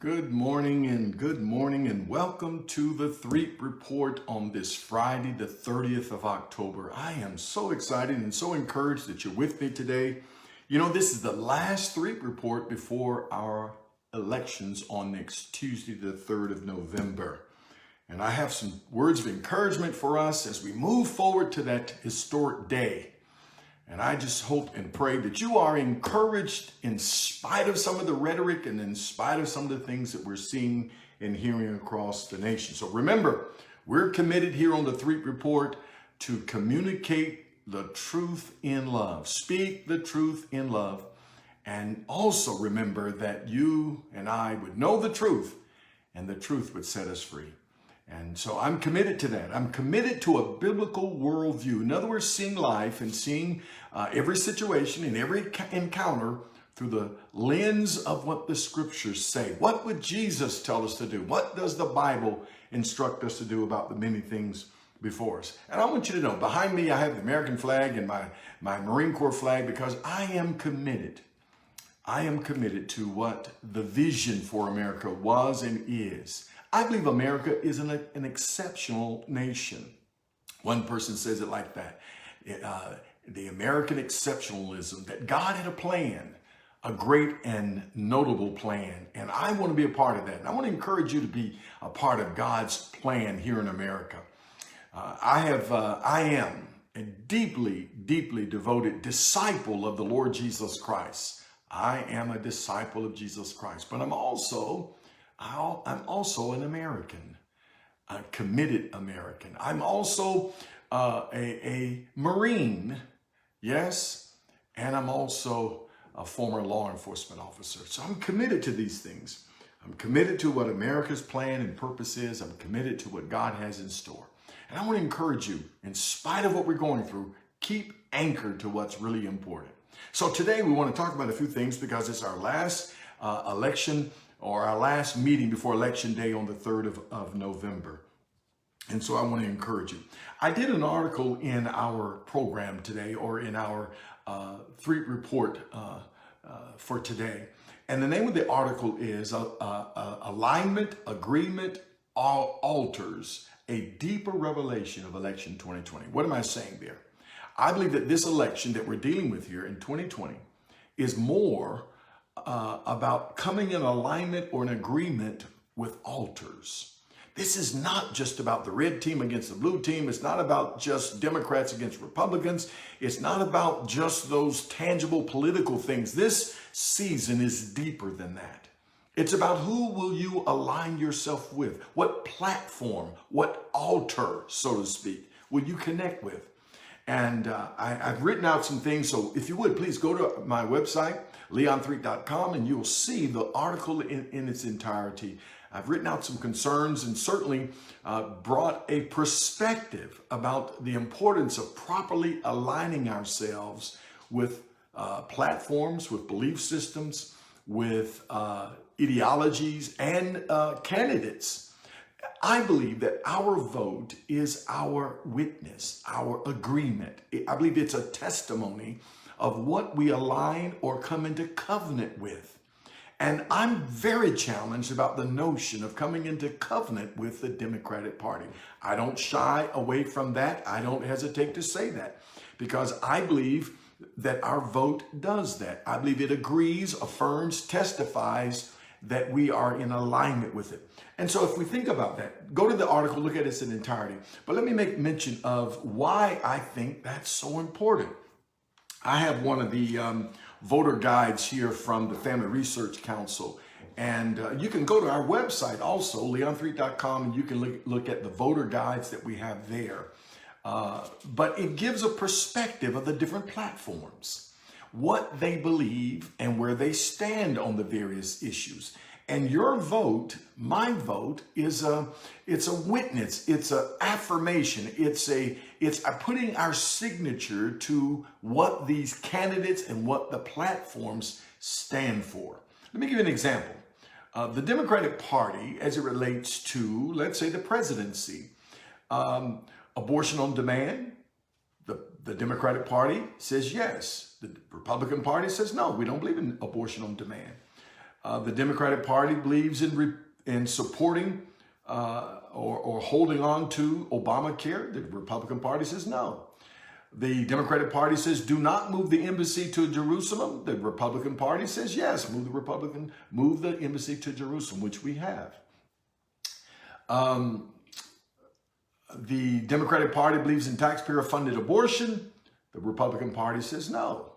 Good morning and welcome to the Threatt Report on this Friday, the 30th of October. I am so excited and so encouraged that you're with me today. You know, this is the last Threatt Report before our elections on next Tuesday, the 3rd of November. And I have some words of encouragement for us as we move forward to that historic day. And I just hope and pray that you are encouraged in spite of some of the rhetoric and in spite of some of the things that we're seeing and hearing across the nation. So remember, we're committed here on the Threatt Report to communicate the truth in love. Speak the truth in love. And also remember that you and I would know the truth and the truth would set us free. And so I'm committed to that. I'm committed to a biblical worldview. In other words, seeing life and seeing every situation and every encounter through the lens of what the scriptures say. What would Jesus tell us to do? What does the Bible instruct us to do about the many things before us? And I want you to know, behind me, I have the American flag and my Marine Corps flag because I am committed. I am committed to what the vision for America was and is. I believe America is an exceptional nation. One person says it like that. The American exceptionalism, that God had a plan, a great and notable plan. And I want to be a part of that. And I want to encourage you to be a part of God's plan here in America. I am a deeply, deeply devoted disciple of the Lord Jesus Christ. I am a disciple of Jesus Christ, but I'm also an American, a committed American. I'm also a Marine, yes, and I'm also a former law enforcement officer. So I'm committed to these things. I'm committed to what America's plan and purpose is. I'm committed to what God has in store. And I want to encourage you, in spite of what we're going through, keep anchored to what's really important. So today we want to talk about a few things because it's our last election or our last meeting before Election Day on the 3rd of November. And so I want to encourage you. I did an article in our program today, or in our Threatt Report for today. And the name of the article is Alignment, Agreement, Alters a Deeper Revelation of Election 2020. What am I saying there? I believe that this election that we're dealing with here in 2020 is more about coming in alignment or an agreement with altars. This is not just about the red team against the blue team. It's not about just Democrats against Republicans. It's not about just those tangible political things. This season is deeper than that. It's about who will you align yourself with? What platform, what altar, so to speak, will you connect with? And I've written out some things. So if you would, please go to my website, leonthreatt.com, and you'll see the article in its entirety. I've written out some concerns and certainly brought a perspective about the importance of properly aligning ourselves with platforms, with belief systems, with ideologies and candidates. I believe that our vote is our witness, our agreement. I believe it's a testimony of what we align or come into covenant with. And I'm very challenged about the notion of coming into covenant with the Democratic Party. I don't shy away from that. I don't hesitate to say that because I believe that our vote does that. I believe it agrees, affirms, testifies that we are in alignment with it. And so if we think about that, go to the article, look at it in entirety. But let me make mention of why I think that's so important. I have one of the voter guides here from the Family Research Council. And you can go to our website also, leonthreatt.com, and you can look at the voter guides that we have there. But it gives a perspective of the different platforms, what they believe and where they stand on the various issues. And your vote, my vote, it's a witness, it's an affirmation, it's putting our signature to what these candidates and what the platforms stand for. Let me give you an example. The Democratic Party, as it relates to, let's say, the presidency, abortion on demand, the Democratic Party says yes. The Republican Party says no, we don't believe in abortion on demand. The Democratic Party believes in supporting or holding on to Obamacare. The Republican Party says no. The Democratic Party says do not move the embassy to Jerusalem. The Republican Party says yes, move the embassy to Jerusalem, which we have. The Democratic Party believes in taxpayer-funded abortion. The Republican Party says no.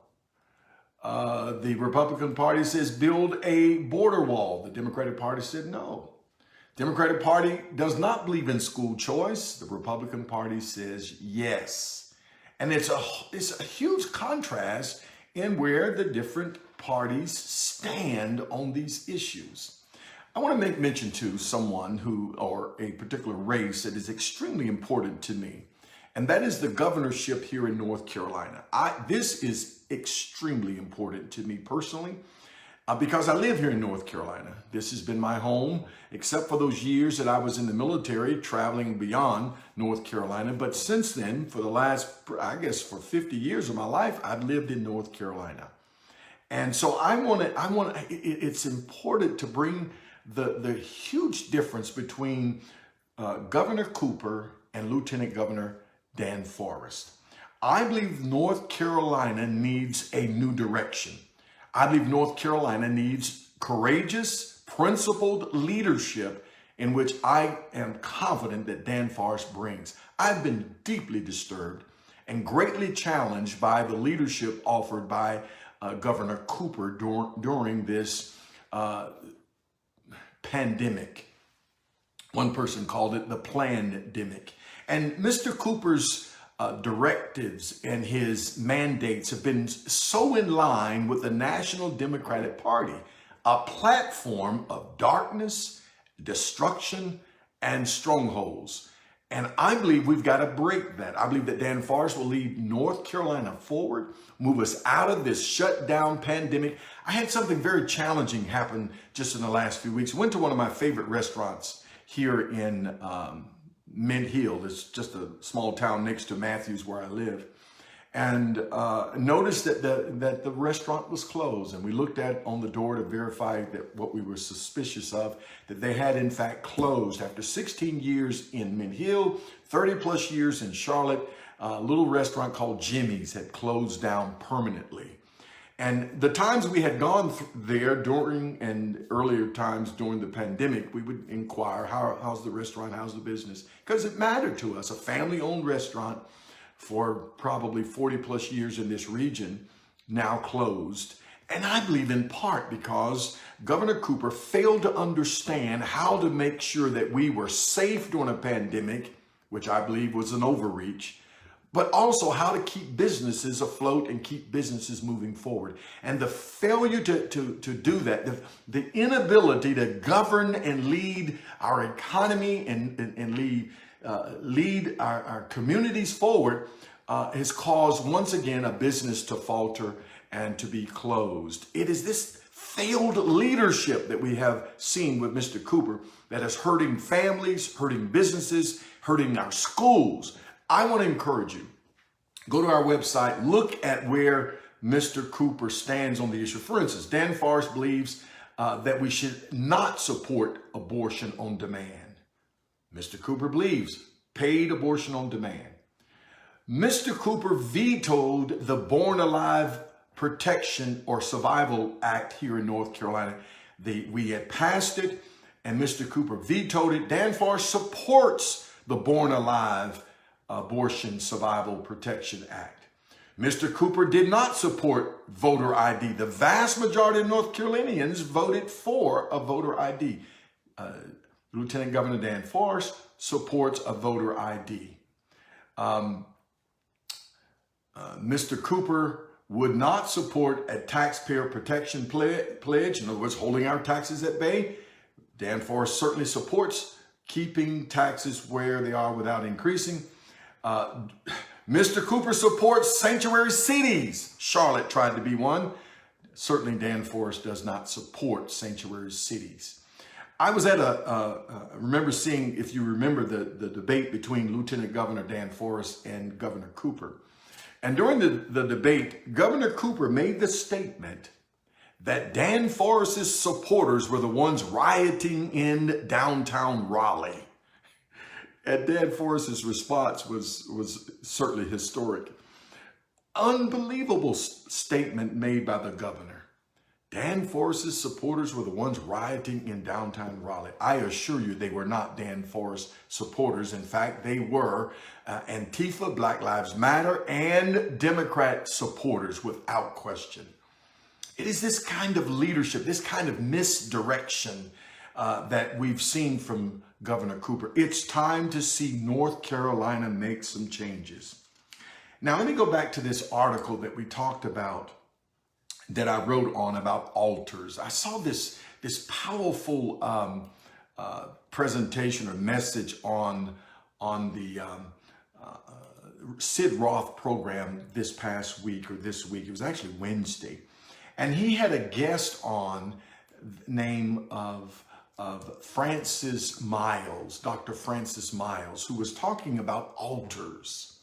The Republican Party says build a border wall. The Democratic Party said no. Democratic Party does not believe in school choice. The Republican Party says yes. And it's a huge contrast in where the different parties stand on these issues. I want to make mention to someone or a particular race that is extremely important to me, and that is the governorship here in North Carolina. This is extremely important to me personally because I live here in North Carolina. This has been my home, except for those years that I was in the military traveling beyond North Carolina. But since then, for the last, I guess, for 50 years of my life, I've lived in North Carolina. And so it's important to bring the huge difference between Governor Cooper and Lieutenant Governor Dan Forest. I believe North Carolina needs a new direction. I believe North Carolina needs courageous, principled leadership in which I am confident that Dan Forest brings. I've been deeply disturbed and greatly challenged by the leadership offered by Governor Cooper during this pandemic. One person called it the plandemic. And Mr. Cooper's directives and his mandates have been so in line with the National Democratic Party, a platform of darkness, destruction, and strongholds. And I believe we've got to break that. I believe that Dan Forest will lead North Carolina forward, move us out of this shutdown pandemic. I had something very challenging happen just in the last few weeks. I went to one of my favorite restaurants here in Mint Hill. It's just a small town next to Matthews where I live. And noticed that the restaurant was closed. And we looked on the door to verify that what we were suspicious of, that they had in fact closed. After 16 years in Mint Hill, 30 plus years in Charlotte, a little restaurant called Jimmy's had closed down permanently. And the times we had gone there during and earlier times during the pandemic, we would inquire, how's the restaurant, how's the business? Because it mattered to us, a family-owned restaurant for probably 40 plus years in this region, now closed. And I believe in part because Governor Cooper failed to understand how to make sure that we were safe during a pandemic, which I believe was an overreach, but also how to keep businesses afloat and keep businesses moving forward. And the failure to do that, the inability to govern and lead our economy and lead our communities forward has caused, once again, a business to falter and to be closed. It is this failed leadership that we have seen with Mr. Cooper that is hurting families, hurting businesses, hurting our schools. I want to encourage you, go to our website, look at where Mr. Cooper stands on the issue. For instance, Dan Forest believes that we should not support abortion on demand. Mr. Cooper believes paid abortion on demand. Mr. Cooper vetoed the Born Alive Protection or Survival Act here in North Carolina. We had passed it and Mr. Cooper vetoed it. Dan Forest supports the Born Alive Abortion Survival Protection Act. Mr. Cooper did not support voter ID. The vast majority of North Carolinians voted for a voter ID. Lieutenant Governor Dan Forest supports a voter ID. Mr. Cooper would not support a taxpayer protection pledge, in other words, holding our taxes at bay. Dan Forest certainly supports keeping taxes where they are without increasing. Mr. Cooper supports sanctuary cities. Charlotte tried to be one. Certainly Dan Forest does not support sanctuary cities. I was at remember seeing, if you remember, the debate between Lieutenant Governor Dan Forest and Governor Cooper. And during the debate, Governor Cooper made the statement that Dan Forrest's supporters were the ones rioting in downtown Raleigh. And Dan Forrest's response was certainly historic. Unbelievable statement made by the governor. Dan Forrest's supporters were the ones rioting in downtown Raleigh. I assure you they were not Dan Forrest supporters. In fact, they were Antifa, Black Lives Matter, and Democrat supporters without question. It is this kind of leadership, this kind of misdirection that we've seen from Governor Cooper. It's time to see North Carolina make some changes. Now, let me go back to this article that we talked about, that I wrote on about altars. I saw this powerful presentation or message on the Sid Roth program this past week, or this week. It was actually Wednesday. And he had a guest on name of Francis Miles, Dr. Francis Miles, who was talking about altars.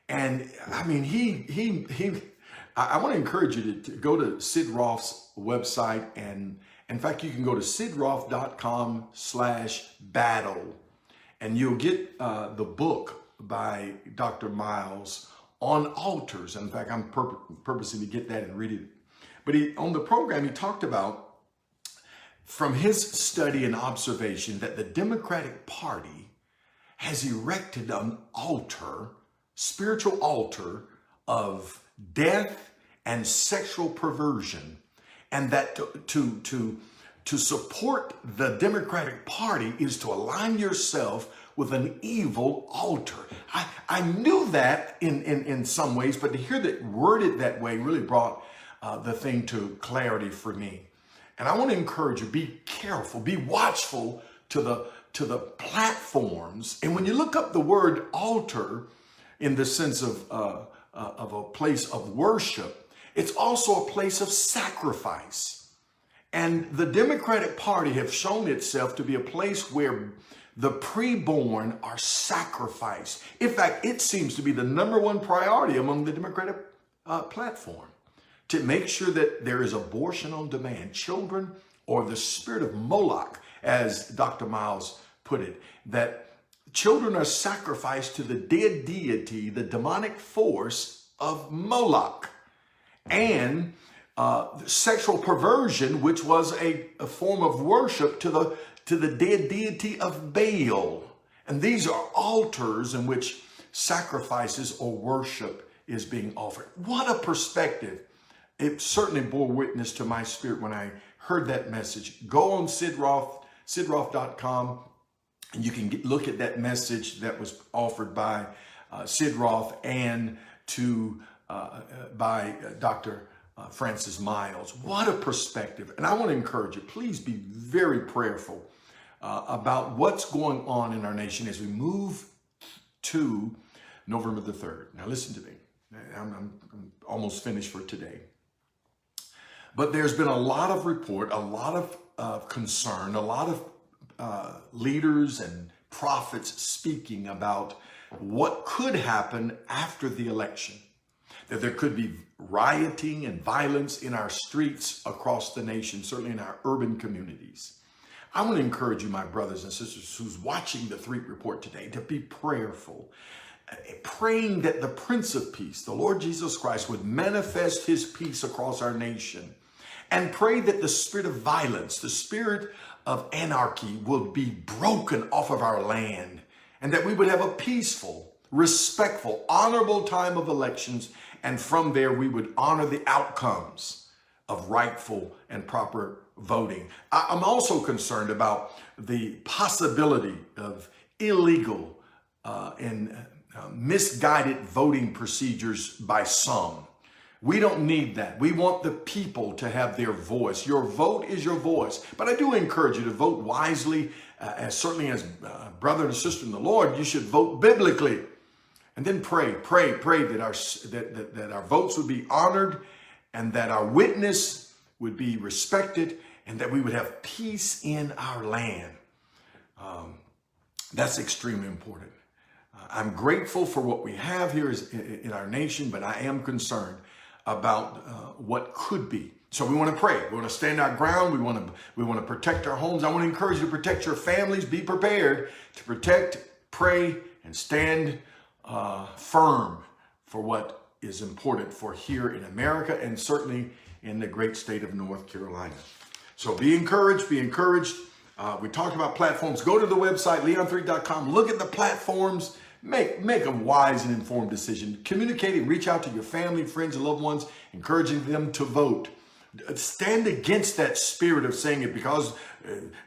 And I mean, I want to encourage you to go to Sid Roth's website, and in fact, you can go to sidroth.com/battle, and you'll get the book by Dr. Miles on altars. In fact, I'm purposing to get that and read it. But on the program, he talked about, from his study and observation, that the Democratic Party has erected an altar, spiritual altar of death and sexual perversion, and that to support the Democratic Party is to align yourself with an evil altar. I knew that in some ways, but to hear that worded that way really brought the thing to clarity for me. And I want to encourage you, be careful, be watchful to the platforms. And when you look up the word altar in the sense of a place of worship, it's also a place of sacrifice. And the Democratic Party have shown itself to be a place where the preborn are sacrificed. In fact, it seems to be the number one priority among the Democratic platform, to make sure that there is abortion on demand. Children, or the spirit of Moloch, as Dr. Miles put it, that children are sacrificed to the dead deity, the demonic force of Moloch. And sexual perversion, which was a form of worship to the dead deity of Baal. And these are altars in which sacrifices or worship is being offered. What a perspective. It certainly bore witness to my spirit when I heard that message. Go on sidroth.com, and you can look at that message that was offered by Sid Roth and by Dr. Francis Miles. What a perspective. And I want to encourage you, please be very prayerful about what's going on in our nation as we move to November the 3rd. Now listen to me. I'm almost finished for today. But there's been a lot of report, a lot of concern, a lot of leaders and prophets speaking about what could happen after the election. That there could be rioting and violence in our streets across the nation, certainly in our urban communities. I want to encourage you, my brothers and sisters who's watching the Threatt Report today, to be prayerful, praying that the Prince of Peace, the Lord Jesus Christ, would manifest his peace across our nation, and pray that the spirit of violence, the spirit of anarchy will be broken off of our land, and that we would have a peaceful, respectful, honorable time of elections, and from there we would honor the outcomes of rightful and proper voting. I'm also concerned about the possibility of illegal and misguided voting procedures by some. We don't need that. We want the people to have their voice. Your vote is your voice. But I do encourage you to vote wisely, certainly as brother and sister in the Lord. You should vote biblically. And then pray that our votes would be honored, and that our witness would be respected, and that we would have peace in our land. That's extremely important. I'm grateful for what we have here in our nation, but I am concerned about what could be. So we want to pray. We want to stand our ground. We want to protect our homes. I want to encourage you to protect your families. Be prepared to protect, pray, and stand firm for what is important for here in America and certainly in the great state of North Carolina. So be encouraged. Be encouraged. We talked about platforms. Go to the website, leonthreatt.com. Look at the platforms. Make a wise and informed decision. Communicate and reach out to your family, friends, and loved ones, encouraging them to vote. Stand against that spirit of saying it because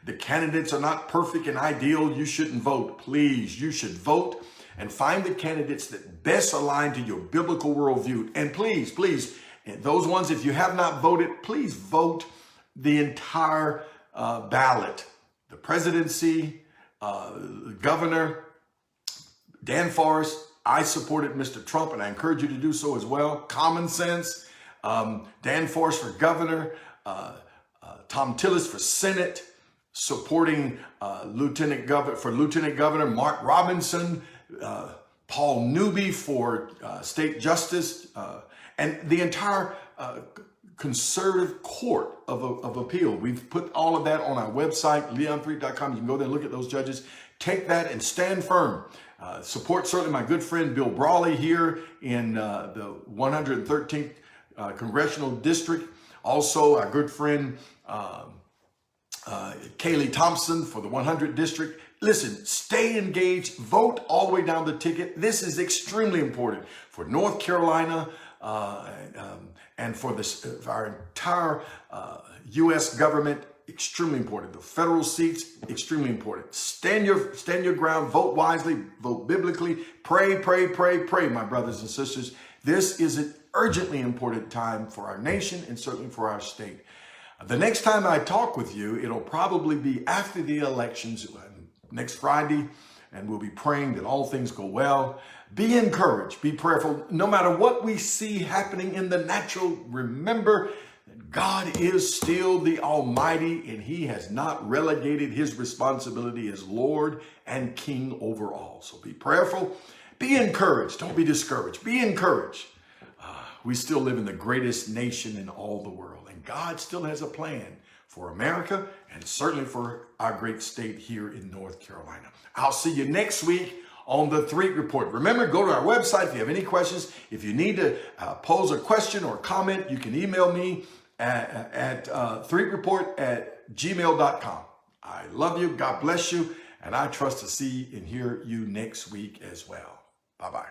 the candidates are not perfect and ideal, you shouldn't vote. Please, you should vote and find the candidates that best align to your biblical worldview. And please, those ones, if you have not voted, please vote the entire ballot. The presidency, the governor, Dan Forrest. I supported Mr. Trump, and I encourage you to do so as well. Common sense. Dan Forrest for governor, Tom Tillis for Senate, supporting Lieutenant Governor Mark Robinson, Paul Newby for state justice, and the entire conservative court of appeal. We've put all of that on our website, leonthreatt.com. You can go there and look at those judges. Take that and stand firm. Support certainly my good friend Bill Brawley here in the 113th Congressional District. Also, our good friend Kaylee Thompson for the 100th District. Listen, stay engaged, vote all the way down the ticket. This is extremely important for North Carolina and for our entire U.S. government. Extremely important. The federal seats, extremely important. Stand your ground, vote wisely, vote biblically, pray, my brothers and sisters. This is an urgently important time for our nation and certainly for our state. The next time I talk with you, it'll probably be after the elections next Friday, and we'll be praying that all things go well. Be encouraged, be prayerful. No matter what we see happening in the natural, remember that God is still the Almighty, and He has not relegated His responsibility as Lord and King over all. So be prayerful, be encouraged. Don't be discouraged. Be encouraged. We still live in the greatest nation in all the world, and God still has a plan for America and certainly for our great state here in North Carolina. I'll see you next week on the Threatt Report. Remember, go to our website if you have any questions. If you need to pose a question or comment, you can email me at threattreport@gmail.com. I love you. God bless you. And I trust to see and hear you next week as well. Bye-bye.